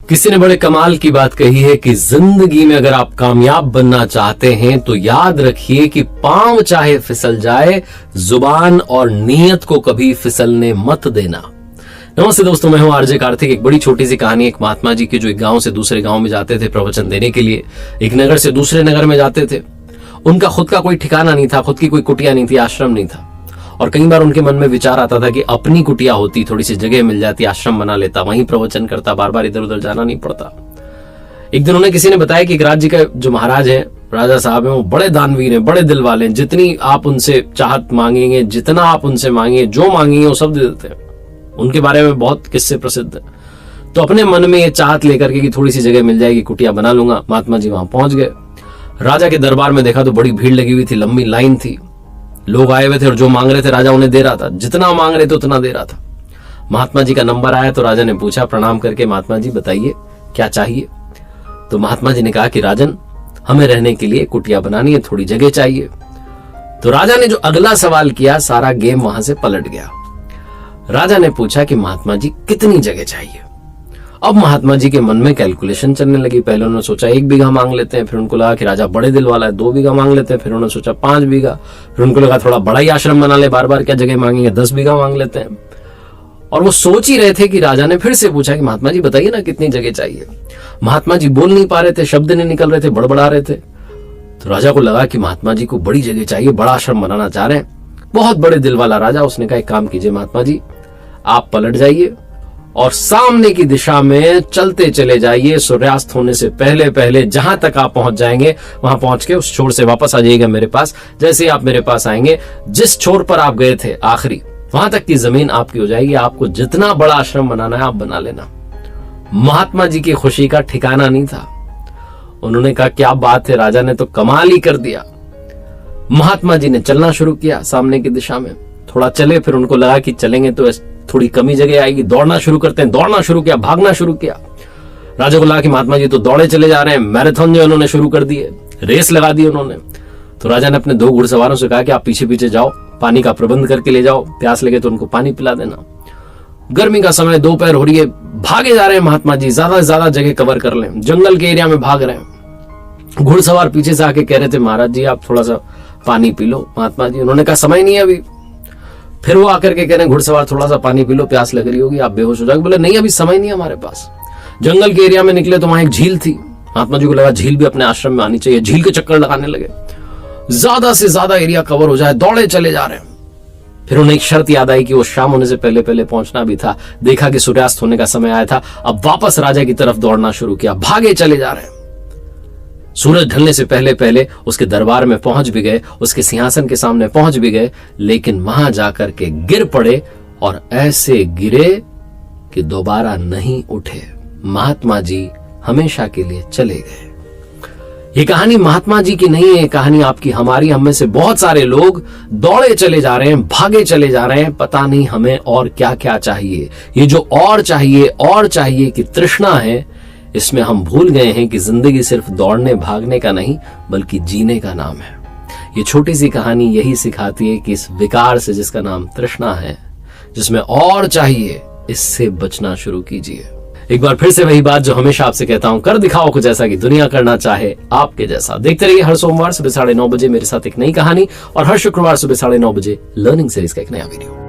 किसी ने बड़े कमाल की बात कही है कि जिंदगी में अगर आप कामयाब बनना चाहते हैं तो याद रखिए कि पांव चाहे फिसल जाए, जुबान और नीयत को कभी फिसलने मत देना। नमस्ते दोस्तों, मैं हूं आरजे कार्तिक। एक बड़ी छोटी सी कहानी। एक महात्मा जी की जो एक गांव से दूसरे गांव में जाते थे प्रवचन देने के लिए, एक नगर से दूसरे नगर में जाते थे। उनका खुद का कोई ठिकाना नहीं था, खुद की कोई कुटिया नहीं थी, आश्रम नहीं था। और कई बार उनके मन में विचार आता था कि अपनी कुटिया होती, थोड़ी सी जगह मिल जाती, आश्रम बना लेता, वहीं प्रवचन करता, बार बार इधर उधर जाना नहीं पड़ता। एक दिन उन्हें किसी ने बताया कि एक राज्य का जो महाराज है, राजा साहब हैं, वो बड़े दानवीर हैं, बड़े दिल वाले हैं। जितनी आप उनसे चाहत मांगेंगे, जितना आप उनसे मांगेंगे, जो मांगेंगे वो सब दे देते हैं। उनके बारे में बहुत किस्से प्रसिद्ध है। तो अपने मन में ये चाहत लेकर के कि थोड़ी सी जगह मिल जाएगी, कुटिया बना लूंगा, महात्मा जी वहां पहुंच गए। राजा के दरबार में देखा तो बड़ी भीड़ लगी हुई थी, लंबी लाइन थी, लोग आए हुए थे और जो मांग रहे थे राजा उन्हें दे रहा था। जितना मांग रहे थे उतना दे रहा था। महात्मा जी का नंबर आया तो राजा ने पूछा प्रणाम करके, महात्मा जी बताइए क्या चाहिए। तो महात्मा जी ने कहा कि राजन, हमें रहने के लिए कुटिया बनानी है, थोड़ी जगह चाहिए। तो राजा ने जो अगला सवाल किया, सारा गेम वहां से पलट गया। राजा ने पूछा कि महात्मा जी कितनी जगह चाहिए। अब महात्मा जी के मन में कैलकुलेशन चलने लगी। पहले उन्होंने सोचा 1 बीघा मांग लेते हैं, फिर उनको लगा कि राजा बड़े दिल वाला है, 2 बीघा मांग लेते हैं, फिर उन्होंने सोचा 5 बीघा, फिर उनको लगा थोड़ा बड़ा ही आश्रम बना ले, बार बार क्या जगह मांगेंगे, 10 बीघा मांग लेते हैं। और वो सोच ही रहे थे कि राजा ने फिर से पूछा कि महात्मा जी बताइए ना कितनी जगह चाहिए। महात्मा जी बोल नहीं पा रहे थे, शब्द नहीं निकल रहे थे, बड़बड़ा रहे थे। तो राजा को लगा कि महात्मा जी को बड़ी जगह चाहिए, बड़ा आश्रम बनाना चाह रहे हैं, बहुत बड़े दिल वाला राजा। उसने कहा एक काम कीजिए महात्मा जी, आप पलट जाइए और सामने की दिशा में चलते चले जाइए। सूर्यास्त होने से पहले पहले जहां तक आप पहुंच जाएंगे वहां पहुंच के उस छोर से वापस आ जाइएगा मेरे पास। जैसे ही आप मेरे पास आएंगे, जिस छोर पर आप गए थे आखिरी, वहां तक की जमीन आपकी हो जाएगी। आपको जितना बड़ा आश्रम बनाना है आप बना लेना। महात्मा जी की खुशी का ठिकाना नहीं था। उन्होंने कहा क्या बात है, राजा ने तो कमाल ही कर दिया। महात्मा जी ने चलना शुरू किया सामने की दिशा में। थोड़ा चले, फिर उनको लगा कि चलेंगे तो थोड़ी कमी जगह आएगी, दौड़ना शुरू करते हैं। दौड़ना शुरू किया, भागना शुरू किया। राजा को लगा कि महात्मा जी तो दौड़े चले जा रहे हैं, मैराथन जो उन्होंने शुरू कर दी है, रेस लगा दी उन्होंने। तो राजा ने अपने 2 घुड़सवारों से कहा कि आप पीछे पीछे जाओ, पानी का प्रबंध करके ले जाओ, प्यास लगे तो उनको पानी पिला देना। गर्मी का समय, दोपहर हो रही है, भागे जा रहे हैं महात्मा जी, ज्यादा से ज्यादा जगह कवर कर लें। जंगल के एरिया में भाग रहे हैं। घुड़सवार पीछे से आके कह रहे थे महाराज जी आप थोड़ा सा पानी पी लो। महात्मा जी, उन्होंने कहा समय नहीं है अभी। फिर वो आकर के कह रहे हैं घुड़सवार थोड़ा सा पानी पी लो, प्यास लग रही होगी, आप बेहोश हो जाओगे। बोले नहीं अभी समय नहीं है हमारे पास। जंगल के एरिया में निकले तो वहां एक झील थी। महात्मा जी को लगा झील भी अपने आश्रम में आनी चाहिए। झील के चक्कर लगाने लगे, ज्यादा से ज्यादा एरिया कवर हो जाए, दौड़े चले जा रहे हैं। फिर उन्हें एक शर्त याद आई कि वो शाम होने से पहले पहले पहुंचना भी था। देखा कि सूर्यास्त होने का समय आया था। अब वापस राजा की तरफ दौड़ना शुरू किया, भागे चले जा रहे हैं। सूरज ढलने से पहले पहले उसके दरबार में पहुंच भी गए, उसके सिंहासन के सामने पहुंच भी गए, लेकिन वहां जाकर के गिर पड़े और ऐसे गिरे कि दोबारा नहीं उठे। महात्मा जी हमेशा के लिए चले गए। ये कहानी महात्मा जी की नहीं है, कहानी आपकी, हमारी। हम में से बहुत सारे लोग दौड़े चले जा रहे हैं, भागे चले जा रहे हैं, पता नहीं हमें और क्या क्या चाहिए। ये जो और चाहिए की तृष्णा है, इसमें हम भूल गए हैं कि जिंदगी सिर्फ दौड़ने भागने का नहीं बल्कि जीने का नाम है। ये छोटी सी कहानी यही सिखाती है कि इस विकार से जिसका नाम तृष्णा है, जिसमें और चाहिए, इससे बचना शुरू कीजिए। एक बार फिर से वही बात जो हमेशा आपसे कहता हूं, कर दिखाओ कुछ ऐसा कि दुनिया करना चाहे आपके जैसा। देखते रहिए हर सोमवार सुबह 9:30 बजे मेरे साथ एक नई कहानी, और हर शुक्रवार सुबह 9:30 बजे लर्निंग सीरीज का एक नया वीडियो।